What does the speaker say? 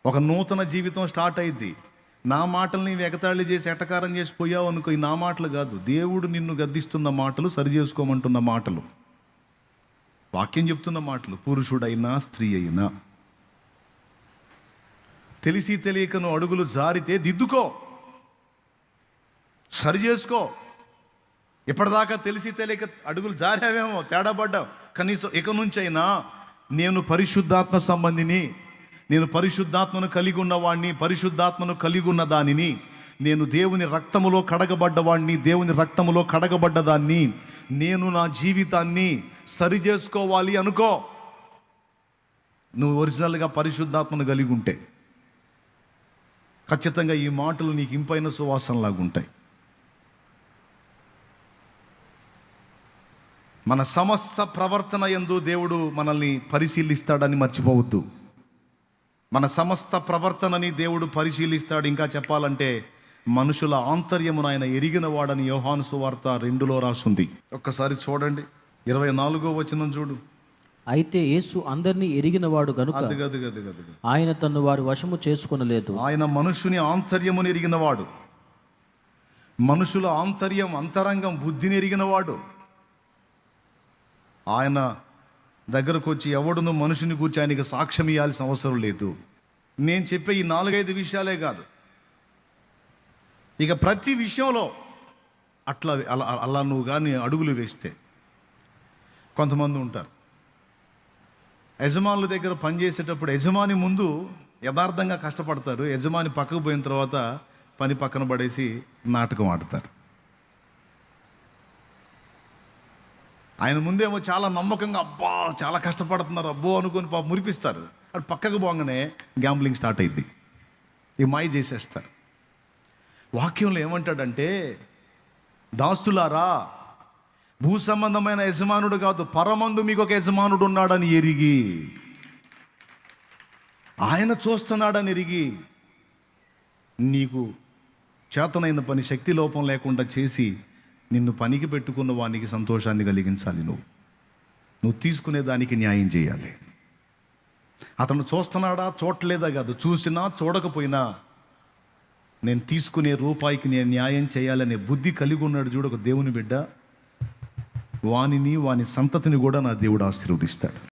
ఒక నూతన జీవితం స్టార్ట్ అయింది. నా మాటల్ని ఎగతాళి చేసి ఎటకారం చేసి పోయావు అనుకో, ఈ నా మాటలు కాదు, దేవుడు నిన్ను గద్దిస్తున్న మాటలు, సరి చేసుకోమంటున్న మాటలు, వాక్యం చెప్తున్న మాటలు. పురుషుడైనా స్త్రీ అయినా తెలిసి తెలియకను అడుగులు జారితే దిద్దుకో, సరి చేసుకో. ఇప్పటిదాకా తెలిసి తెలియక అడుగులు జారావేమో, తేడా పడ్డావు. కనీసం ఇక నుంచైనా నేను పరిశుద్ధాత్మ సంబంధిని, నేను పరిశుద్ధాత్మను కలిగి ఉన్నవాడిని, పరిశుద్ధాత్మను కలిగి ఉన్న దానిని, నేను దేవుని రక్తములో కడగబడ్డవాడిని, దేవుని రక్తములో కడగబడ్డదాన్ని, నేను నా జీవితాన్ని సరి చేసుకోవాలి అనుకో. నువ్వు ఒరిజినల్గా పరిశుద్ధాత్మను కలిగి ఉంటే ఖచ్చితంగా ఈ మాటలు నీకు ఇంపైన సువాసనలాగా ఉంటాయి. మన సమస్త ప్రవర్తన యందు దేవుడు మనల్ని పరిశీలిస్తాడని మర్చిపోవద్దు. మన సమస్త ప్రవర్తనని దేవుడు పరిశీలిస్తాడు. ఇంకా చెప్పాలంటే మనుషుల ఆంతర్యమును ఆయన ఎరిగిన వాడని యోహాను సువార్త 2లో రాసుంది. ఒక్కసారి చూడండి, 24వ వచనం చూడు. అయితే యేసు అందరినీ ఎరిగినవాడు గనుక ఆయన తన్ను వారి వశము చేసుకొనలేదు. ఆయన మనుషుని ఆంతర్యమును ఎరిగినవాడు, మనుషుల ఆంతర్యం, అంతరంగం, బుద్ధిని ఎరిగినవాడు. ఆయన దగ్గరకు వచ్చి ఎవడును మనుషుని కూర్చి ఆయనకి సాక్ష్యం ఇవ్వాల్సిన అవసరం లేదు. నేను చెప్పే ఈ 4-5 విషయాలే కాదు, ఇక ప్రతి విషయంలో అలా నువ్వు కానీ అడుగులు వేస్తే. కొంతమంది ఉంటారు యజమానుల దగ్గర పనిచేసేటప్పుడు, యజమాని ముందు యథార్థంగా కష్టపడతారు, యజమాని పక్కకు పోయిన తర్వాత పని పక్కన పడేసి నాటకం ఆడతారు. ఆయన ముందేమో చాలా నమ్మకంగా, అబ్బా చాలా కష్టపడుతున్నారు అబ్బో అనుకొని పాప మురిపిస్తారు. అటు పక్కకు పోగానే గ్యాంబ్లింగ్ స్టార్ట్ అయింది, ఈ మాయ చేసేస్తారు. వాక్యంలో ఏమంటాడంటే, దాస్తులారా, భూ సంబంధమైన యజమానుడు కాదు, పరమందు మీకు ఒక యజమానుడు ఉన్నాడని ఎరిగి, ఆయన చూస్తున్నాడని ఎరిగి, నీకు చేతనైన పని శక్తి లోపం లేకుండా చేసి నిన్ను పనికి పెట్టుకున్న వానికి సంతోషాన్ని కలిగించాలి. నువ్వు తీసుకునే దానికి న్యాయం చేయాలి. అతను చూస్తున్నాడా చూడలేదా కాదు, చూసినా చూడకపోయినా నేను తీసుకునే రూపాయికి నేను న్యాయం చేయాలనే బుద్ధి కలిగి ఉన్నాడు చూడు ఒక దేవుని బిడ్డ, వానిని వాని సంతతిని కూడా నా దేవుడు ఆశీర్వదిస్తాడు.